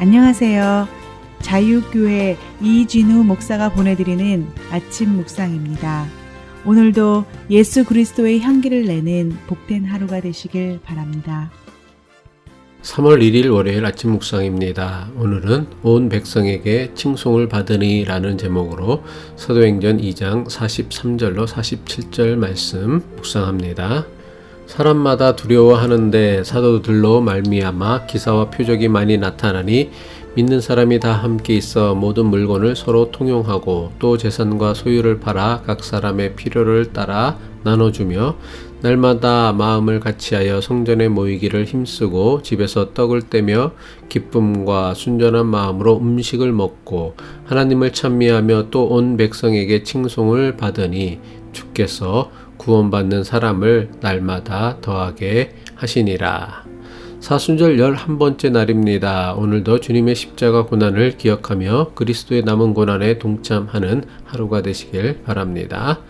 안녕하세요. 자유교회 이진우 목사가 보내드리는 아침 묵상입니다. 오늘도 예수 그리스도의 향기를 내는 복된 하루가 되시길 바랍니다. 3월 1일 월요일 아침 묵상입니다. 오늘은 온 백성에게 칭송을 받으니 라는 제목으로 사도행전 2장 43절로 47절 말씀 묵상합니다. 사람마다 두려워하는데 사도들로 말미암아 기사와 표적이 많이 나타나니 믿는 사람이 다 함께 있어 모든 물건을 서로 통용하고 또 재산과 소유를 팔아 각 사람의 필요를 따라 나눠주며 날마다 마음을 같이하여 성전에 모이기를 힘쓰고 집에서 떡을 떼며 기쁨과 순전한 마음으로 음식을 먹고 하나님을 찬미하며 또 온 백성에게 칭송을 받으니 주께서 구원받는 사람을 날마다 더하게 하시니라. 사순절 11번째 날입니다. 오늘도 주님의 십자가 고난을 기억하며 그리스도의 남은 고난에 동참하는 하루가 되시길 바랍니다.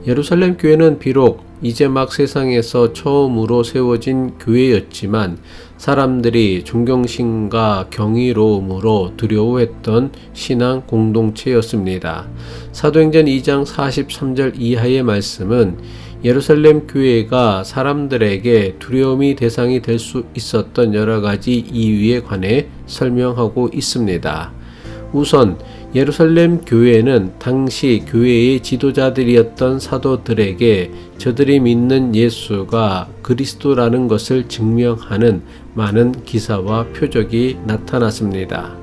예루살렘 교회는 비록 이제 막 세상에서 처음으로 세워진 교회였지만 사람들이 존경심과 경이로움으로 두려워했던 신앙 공동체였습니다. 사도행전 2장 43절 이하의 말씀은 예루살렘 교회가 사람들에게 두려움이 대상이 될 수 있었던 여러 가지 이유에 관해 설명하고 있습니다. 우선 예루살렘 교회는 당시 교회의 지도자들이었던 사도들에게 저들이 믿는 예수가 그리스도라는 것을 증명하는 많은 기사와 표적이 나타났습니다.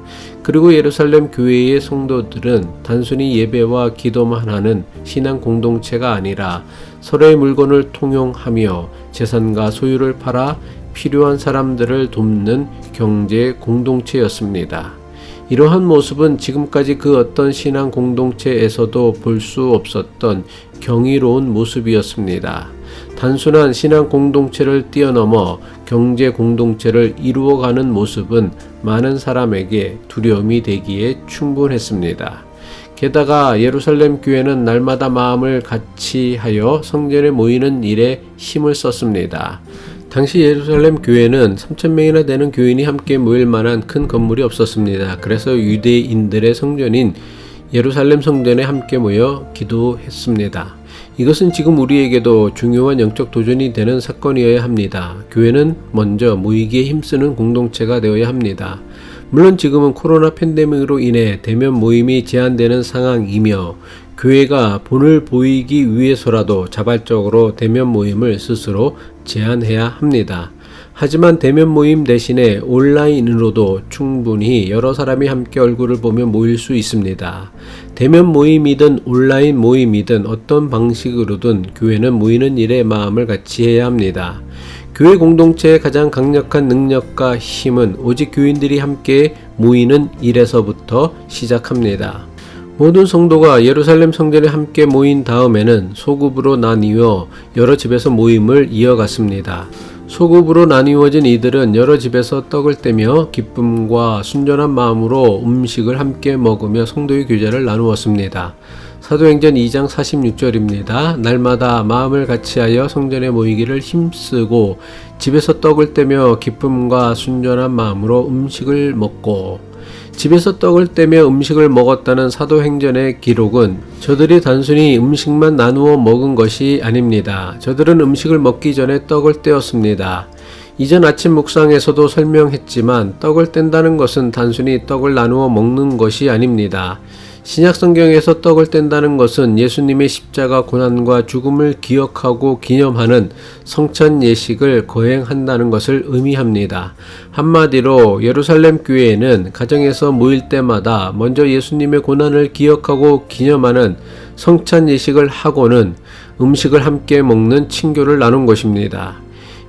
그리고 예루살렘 교회의 성도들은 단순히 예배와 기도만 하는 신앙 공동체가 아니라 서로의 물건을 통용하며 재산과 소유를 팔아 필요한 사람들을 돕는 경제 공동체였습니다. 이러한 모습은 지금까지 그 어떤 신앙 공동체에서도 볼 수 없었던 경이로운 모습이었습니다. 단순한 신앙 공동체를 뛰어넘어 경제 공동체를 이루어가는 모습은 많은 사람에게 두려움이 되기에 충분했습니다. 게다가 예루살렘 교회는 날마다 마음을 같이하여 성전에 모이는 일에 힘을 썼습니다. 당시 예루살렘 교회는 3,000명이나 되는 교인이 함께 모일 만한 큰 건물이 없었습니다. 그래서 유대인들의 성전인 예루살렘 성전에 함께 모여 기도했습니다. 이것은 지금 우리에게도 중요한 영적 도전이 되는 사건이어야 합니다. 교회는 먼저 모이기에 힘쓰는 공동체가 되어야 합니다. 물론 지금은 코로나 팬데믹으로 인해 대면 모임이 제한되는 상황이며 교회가 본을 보이기 위해서라도 자발적으로 대면 모임을 스스로 제한해야 합니다. 하지만 대면 모임 대신에 온라인으로도 충분히 여러 사람이 함께 얼굴을 보며 모일 수 있습니다. 대면 모임이든 온라인 모임이든 어떤 방식으로든 교회는 모이는 일에 마음을 같이 해야 합니다. 교회 공동체의 가장 강력한 능력과 힘은 오직 교인들이 함께 모이는 일에서부터 시작합니다. 모든 성도가 예루살렘 성전에 함께 모인 다음에는 소급으로 나뉘어 여러 집에서 모임을 이어갔습니다. 소급으로 나뉘어진 이들은 여러 집에서 떡을 떼며 기쁨과 순전한 마음으로 음식을 함께 먹으며 성도의 교제를 나누었습니다. 사도행전 2장 46절입니다. 날마다 마음을 같이하여 성전에 모이기를 힘쓰고 집에서 떡을 떼며 기쁨과 순전한 마음으로 음식을 먹고 집에서 떡을 떼며 음식을 먹었다는 사도행전의 기록은 저들이 단순히 음식만 나누어 먹은 것이 아닙니다. 저들은 음식을 먹기 전에 떡을 떼었습니다. 이전 아침 묵상에서도 설명했지만 떡을 뗀다는 것은 단순히 떡을 나누어 먹는 것이 아닙니다. 신약 성경에서 떡을 뗀다는 것은 예수님의 십자가 고난과 죽음을 기억하고 기념하는 성찬 예식을 거행한다는 것을 의미합니다. 한마디로 예루살렘 교회에는 가정에서 모일 때마다 먼저 예수님의 고난을 기억하고 기념하는 성찬 예식을 하고는 음식을 함께 먹는 친교를 나눈 것입니다.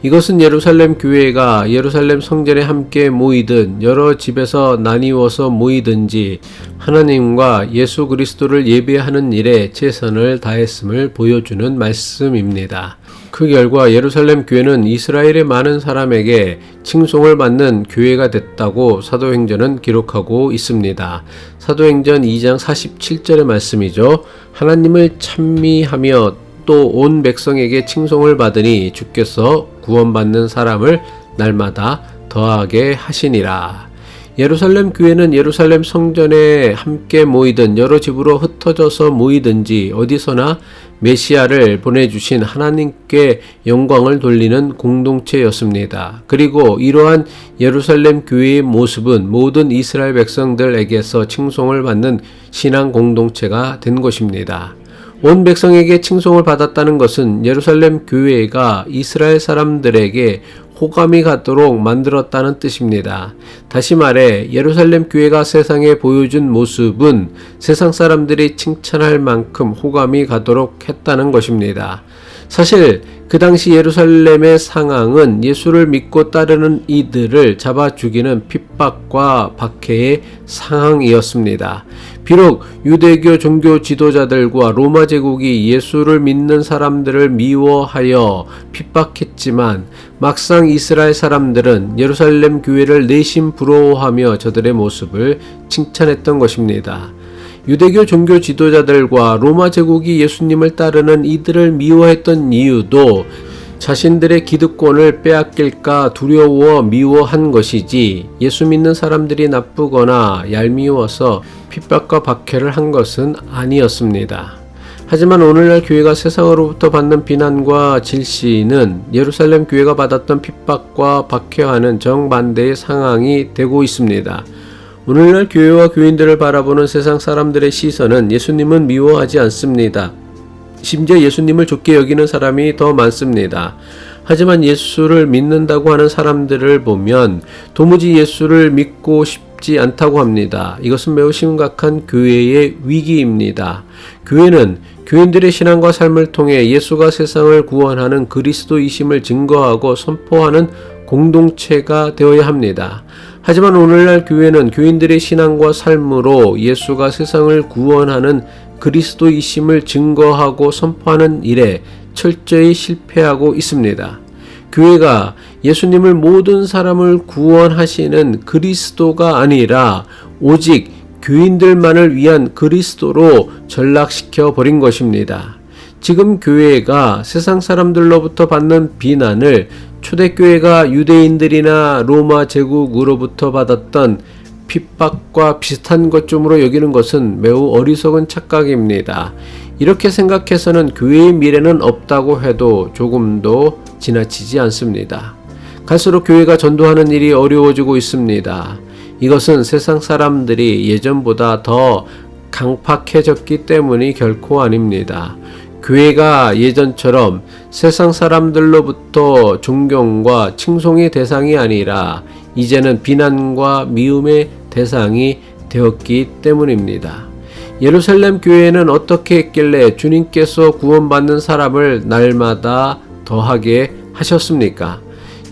이것은 예루살렘 교회가 예루살렘 성전에 함께 모이든 여러 집에서 나뉘어서 모이든지 하나님과 예수 그리스도를 예배하는 일에 최선을 다했음을 보여주는 말씀입니다. 그 결과 예루살렘 교회는 이스라엘의 많은 사람에게 칭송을 받는 교회가 됐다고 사도행전은 기록하고 있습니다. 사도행전 2장 47절의 말씀이죠. 하나님을 찬미하며 또 온 백성에게 칭송을 받으니 주께서 구원받는 사람을 날마다 더하게 하시니라. 예루살렘 교회는 예루살렘 성전에 함께 모이든 여러 집으로 흩어져서 모이든지 어디서나 메시아를 보내주신 하나님께 영광을 돌리는 공동체였습니다. 그리고 이러한 예루살렘 교회의 모습은 모든 이스라엘 백성들에게서 칭송을 받는 신앙 공동체가 된 것입니다. 온 백성에게 칭송을 받았다는 것은 예루살렘 교회가 이스라엘 사람들에게 호감이 갖도록 만들었다는 뜻입니다. 다시 말해 예루살렘 교회가 세상에 보여준 모습은 세상 사람들이 칭찬할 만큼 호감이 가도록 했다는 것입니다. 사실 그 당시 예루살렘의 상황은 예수를 믿고 따르는 이들을 잡아 죽이는 핍박과 박해의 상황이었습니다. 비록 유대교 종교 지도자들과 로마 제국이 예수를 믿는 사람들을 미워하여 핍박했지만 막상 이스라엘 사람들은 예루살렘 교회를 내심 부러워하며 저들의 모습을 칭찬했던 것입니다. 유대교 종교 지도자들과 로마 제국이 예수님을 따르는 이들을 미워했던 이유도 자신들의 기득권을 빼앗길까 두려워 미워한 것이지 예수 믿는 사람들이 나쁘거나 얄미워서 핍박과 박해를 한 것은 아니었습니다. 하지만 오늘날 교회가 세상으로부터 받는 비난과 질시는 예루살렘 교회가 받았던 핍박과 박해와는 정반대의 상황이 되고 있습니다. 오늘날 교회와 교인들을 바라보는 세상 사람들의 시선은 예수님은 미워하지 않습니다. 심지어 예수님을 좋게 여기는 사람이 더 많습니다. 하지만 예수를 믿는다고 하는 사람들을 보면 도무지 예수를 믿고 싶지 않다고 합니다. 이것은 매우 심각한 교회의 위기입니다. 교회는 교인들의 신앙과 삶을 통해 예수가 세상을 구원하는 그리스도이심을 증거하고 선포하는 공동체가 되어야 합니다. 하지만 오늘날 교회는 교인들의 신앙과 삶으로 예수가 세상을 구원하는 그리스도이심을 증거하고 선포하는 일에 철저히 실패하고 있습니다. 교회가 예수님을 모든 사람을 구원하시는 그리스도가 아니라 오직 교인들만을 위한 그리스도로 전락시켜 버린 것입니다. 지금 교회가 세상 사람들로부터 받는 비난을 초대교회가 유대인들이나 로마 제국으로부터 받았던 핍박과 비슷한 것쯤으로 여기는 것은 매우 어리석은 착각입니다. 이렇게 생각해서는 교회의 미래는 없다고 해도 조금도 지나치지 않습니다. 갈수록 교회가 전도하는 일이 어려워지고 있습니다. 이것은 세상 사람들이 예전보다 더 강팍해졌기 때문이 결코 아닙니다. 교회가 예전처럼 세상 사람들로부터 존경과 칭송의 대상이 아니라 이제는 비난과 미움의 대상이 되었기 때문입니다. 예루살렘 교회는 어떻게 했길래 주님께서 구원받는 사람을 날마다 더하게 하셨습니까?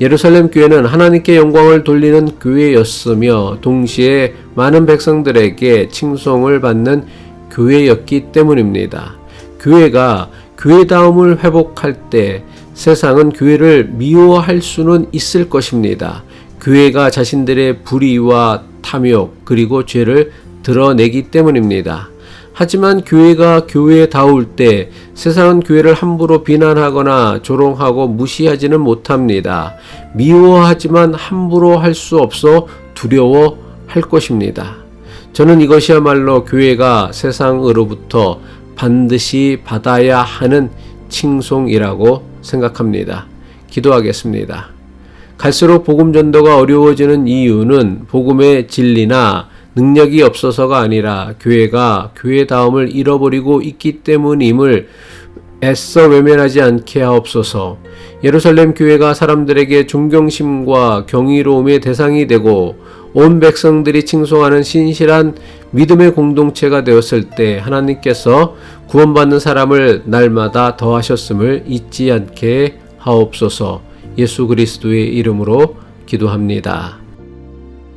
예루살렘 교회는 하나님께 영광을 돌리는 교회였으며 동시에 많은 백성들에게 칭송을 받는 교회였기 때문입니다. 교회가 교회다움을 회복할 때 세상은 교회를 미워할 수는 있을 것입니다. 교회가 자신들의 불의와 탐욕 그리고 죄를 드러내기 때문입니다. 하지만 교회가 교회다울 때 세상은 교회를 함부로 비난하거나 조롱하고 무시하지는 못합니다. 미워하지만 함부로 할 수 없어 두려워할 것입니다. 저는 이것이야말로 교회가 세상으로부터 반드시 받아야 하는 칭송이라고 생각합니다. 기도하겠습니다. 갈수록 복음 전도가 어려워지는 이유는 복음의 진리나 능력이 없어서가 아니라 교회가 교회다움을 잃어버리고 있기 때문임을 애써 외면하지 않게 하옵소서. 예루살렘 교회가 사람들에게 존경심과 경이로움의 대상이 되고 온 백성들이 칭송하는 신실한 믿음의 공동체가 되었을 때 하나님께서 구원받는 사람을 날마다 더하셨음을 잊지 않게 하옵소서. 예수 그리스도의 이름으로 기도합니다.